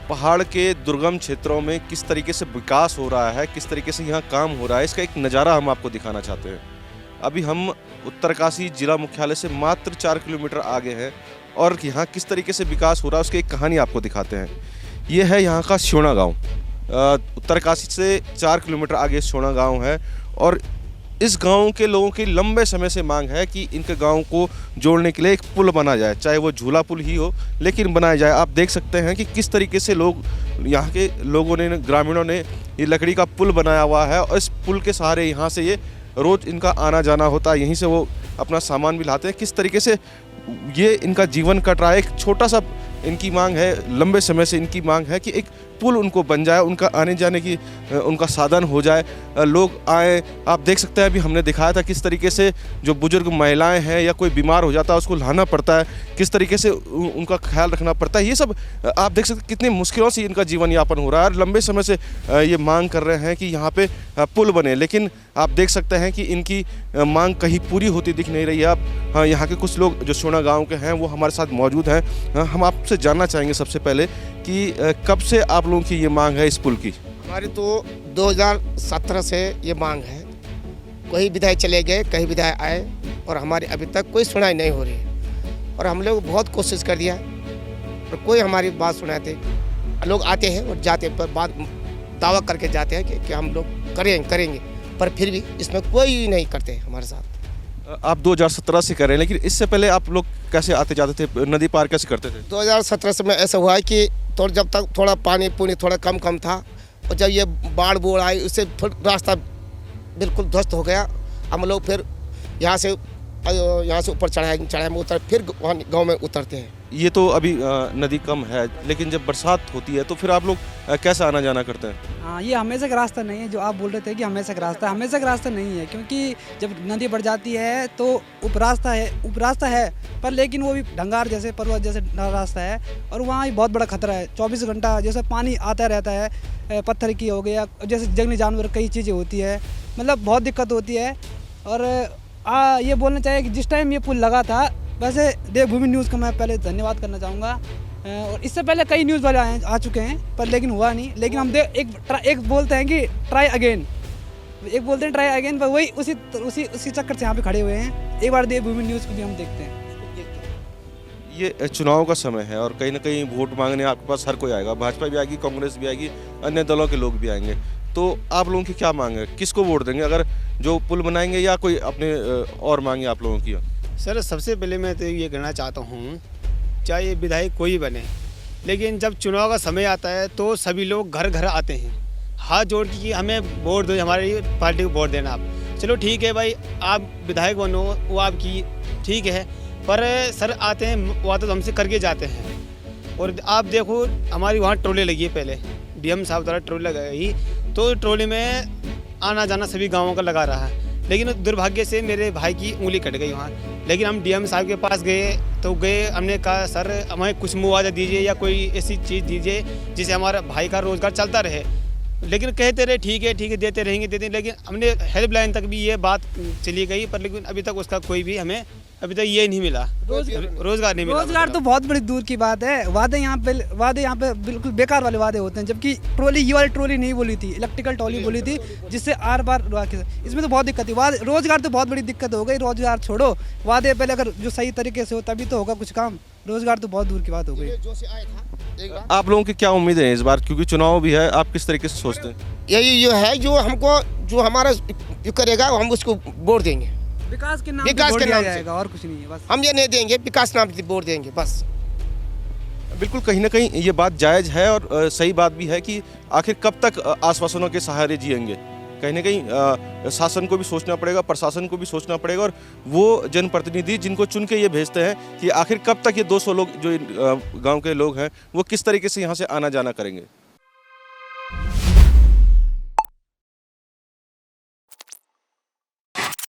पहाड़ के दुर्गम क्षेत्रों में किस तरीके से विकास हो रहा है, किस तरीके से यहाँ काम हो रहा है, इसका एक नज़ारा हम आपको दिखाना चाहते हैं। अभी हम उत्तरकाशी जिला मुख्यालय से मात्र 4 किलोमीटर आगे हैं और यहाँ किस तरीके से विकास हो रहा है उसकी एक कहानी आपको दिखाते हैं। ये है यहाँ का श्योना गाँव। उत्तरकाशी से 4 किलोमीटर आगे श्योना गाँव है और इस गांव के लोगों की लंबे समय से मांग है कि इनके गांव को जोड़ने के लिए एक पुल बना जाए, चाहे वो झूला पुल ही हो लेकिन बनाया जाए। आप देख सकते हैं कि किस तरीके से लोग यहाँ के लोगों ने, ग्रामीणों ने ये लकड़ी का पुल बनाया हुआ है और इस पुल के सहारे यहाँ से ये रोज़ इनका आना जाना होता है, यहीं से वो अपना सामान भी लाते हैं। किस तरीके से ये इनका जीवन कट रहा है। एक छोटा सा इनकी मांग है, लंबे समय से इनकी मांग है कि एक पुल उनको बन जाए, उनका आने जाने की उनका साधन हो जाए, लोग आए। आप देख सकते हैं अभी हमने दिखाया था किस तरीके से जो बुजुर्ग महिलाएं हैं या कोई बीमार हो जाता है उसको लाना पड़ता है, किस तरीके से उनका ख्याल रखना पड़ता है। ये सब आप देख सकते हैं कितनी मुश्किलों से इनका जीवन यापन हो रहा है और लंबे समय से ये मांग कर रहे हैं कि यहाँ पे पुल बने। लेकिन आप देख सकते हैं कि इनकी मांग कहीं पूरी होती दिख नहीं रही है। अब यहाँ के कुछ लोग जो श्योना गाँव के हैं वो हमारे साथ मौजूद हैं। हम आपसे जानना चाहेंगे सबसे पहले कि कब से आप लोगों की ये मांग है इस पुल की? हमारी तो 2017 से ये मांग है। कोई विधायक चले गए, कई विधायक आए और हमारी अभी तक कोई सुनाई नहीं हो रही है और हम लोग बहुत कोशिश कर दिया और कोई हमारी बात सुनाते। लोग आते हैं और जाते पर बात दावा करके जाते हैं कि हम लोग करेंगे, पर फिर भी इसमें कोई नहीं करते हमारे साथ। आप 2017 से कर रहे हैं, लेकिन इससे पहले आप लोग कैसे आते जाते थे, नदी पार कैसे करते थे? 2017 से में ऐसा हुआ है कि तो जब तक थोड़ा पानी पुनी थोड़ा कम था और जब ये बाढ़ बूढ़ आई उससे रास्ता बिल्कुल ध्वस्त हो गया। हम लोग फिर यहाँ से ऊपर चढ़ाई में उतर फिर गांव में उतरते हैं। ये तो अभी नदी कम है, लेकिन जब बरसात होती है तो फिर आप लोग कैसे आना जाना करते हैं? हाँ, ये हमेशा का रास्ता नहीं है जो आप बोल रहे थे कि हमेशा का रास्ता नहीं है, क्योंकि जब नदी बढ़ जाती है तो उप रास्ता है पर लेकिन वो भी ढंगार जैसे पर्वत जैसे रास्ता है और वहाँ भी बहुत बड़ा खतरा है। 24 घंटा जैसे पानी आता रहता है, पत्थर की हो गया, जैसे जंगली जानवर कई चीज़ें होती है, मतलब बहुत दिक्कत होती है। और ये बोलना चाहिए कि जिस टाइम ये पुल लगा था, वैसे देवभूमि न्यूज़ का मैं पहले धन्यवाद करना चाहूँगा और इससे पहले कई न्यूज़ वाले आ चुके हैं पर लेकिन हुआ नहीं। लेकिन हम एक बोलते हैं कि ट्राई अगेन, पर वही उसी चक्कर से यहाँ पे खड़े हुए हैं। एक बार देवभूमि न्यूज़ को भी हम देखते हैं। ये चुनाव का समय है और कहीं ना कहीं वोट मांगने आपके पास हर कोई आएगा, भाजपा भी आएगी, कांग्रेस भी आएगी, अन्य दलों के लोग भी आएंगे। तो आप लोगों की क्या मांग है, किसको वोट देंगे, अगर जो पुल बनाएंगे या कोई अपने और मांगे आप लोगों की? सर सबसे पहले मैं तो ये कहना चाहता हूँ, चाहे विधायक कोई बने, लेकिन जब चुनाव का समय आता है तो सभी लोग घर घर आते हैं हाथ जोड़ के कि हमें वोट दो, हमारी पार्टी को वोट देना। आप चलो ठीक है भाई, आप विधायक बनो वो आपकी ठीक है, पर सर आते हैं वादा तो हमसे करके जाते हैं। और आप देखो हमारी वहाँ ट्रोले लगी है, पहले डीएम साहब द्वारा ट्रोले लगाई तो ट्रोले में आना जाना सभी गाँवों का लगा रहा है, लेकिन दुर्भाग्य से मेरे भाई की उंगली कट गई वहाँ। लेकिन हम डीएम साहब के पास गए, हमने कहा सर हमें कुछ मुआवजा दीजिए या कोई ऐसी चीज़ दीजिए जिससे हमारा भाई का रोज़गार चलता रहे। लेकिन कहते रहे ठीक है देते रहेंगे, लेकिन हमने हेल्पलाइन तक भी ये बात चली गई पर लेकिन अभी तक उसका कोई भी हमें अभी तक ये नहीं मिला, रोजगार नहीं मिला। रोजगार तो बहुत बड़ी दूर की बात है। वादे यहाँ पे बिल्कुल बेकार वाले वादे होते हैं, जबकि ट्रॉली ये वाली ट्रॉली नहीं बोली थी, इलेक्ट्रिकल ट्रॉली बोली थी जिससे आर बार इसमें तो बहुत दिक्कत थी। रोजगार तो बहुत बड़ी दिक्कत हो गई। रोजगार छोड़ो, वादे पहले अगर जो सही तरीके से हो तभी तो होगा कुछ काम। रोजगार तो बहुत दूर की बात हो गई। आप लोगों की क्या उम्मीद है इस बार, क्योंकि चुनाव भी है, आप किस तरीके से सोचते हैं? यही जो है जो हमको जो हमारा करेगा हम उसको वोट देंगे। विकास के नाम पे जाएगा और कुछ नहीं है, बस हम ये नहीं देंगे, विकास नाम से वोट देंगे बस। बिल्कुल, कहीं ना कहीं ये बात जायज़ है और सही बात भी है कि आखिर कब तक आश्वासनों के सहारे जिएंगे। कहीं ना कहीं शासन को भी सोचना पड़ेगा, प्रशासन को भी सोचना पड़ेगा और वो जनप्रतिनिधि जिनको चुन के ये भेजते हैं कि आखिर कब तक ये 200 लोग जो गांव के लोग हैं वो किस तरीके से यहाँ से आना जाना करेंगे।